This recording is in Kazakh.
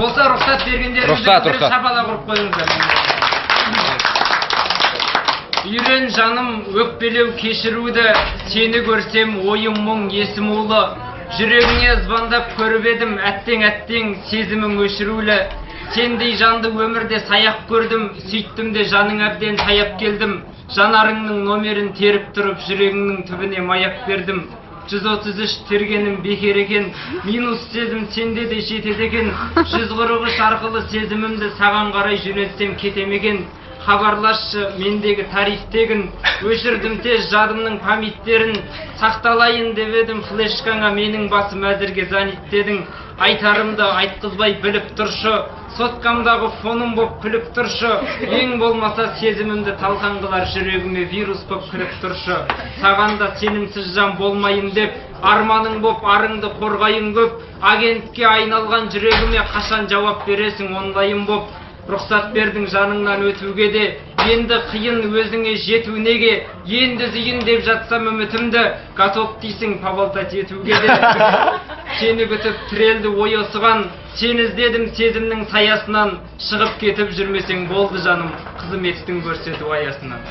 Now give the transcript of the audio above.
Болса рұқсат бергендеріңізді бір шапалақ ұрып қойыңыздар. Үйрен жаным өкпелеу кешіруді, сені көрсем ойым мұң есім улы. Жүрегіңе звондап көріп едім, әттең сезімің өшірулі. Сендей жанды өмірде саяқ көрдім, сөйттім де жаның әбден таяп келдім. Жанарыңның номерін теріп тұрып, жүрегіңнің түбіне маяк бердім. 133 тергенім бекер екен, минус сезім сенде де жетеді екен. 143 арқылы сезімімді саған қарай жөнелтсем кетемеген. Хабарласшы мендегі тарифтегін, өшірдім тез жадымның памяттерін. Сақталайын деп едім флешкаңа, менің басым әзірге заниттедің. Айтарымды айтқызбай біліп тұршы, соткамдағы фоным боп күліп тұршы. Ең болмаса сезімімді талқан қылар, жүрегіме вирус боп кіріп тұршы. Сағанда сенімсіз жан болмайын деп, арманың боп арыңды қорғайын көп. Агентке айналған жүрегіме қашан жауап бересің онлайн боп. Рұқсат бердің жаныңнан өтуге де, енді қиын өзіңе жету неге. Енді зейін деп жатсам үмітімді, готов дейсің поболтать етуге де. Сені күтіп тірелді ой осыған, сені іздедім сезімнің саясынан. Шығып кетіп жүрмесең болды жаным, қызметтің көрсету аясынан.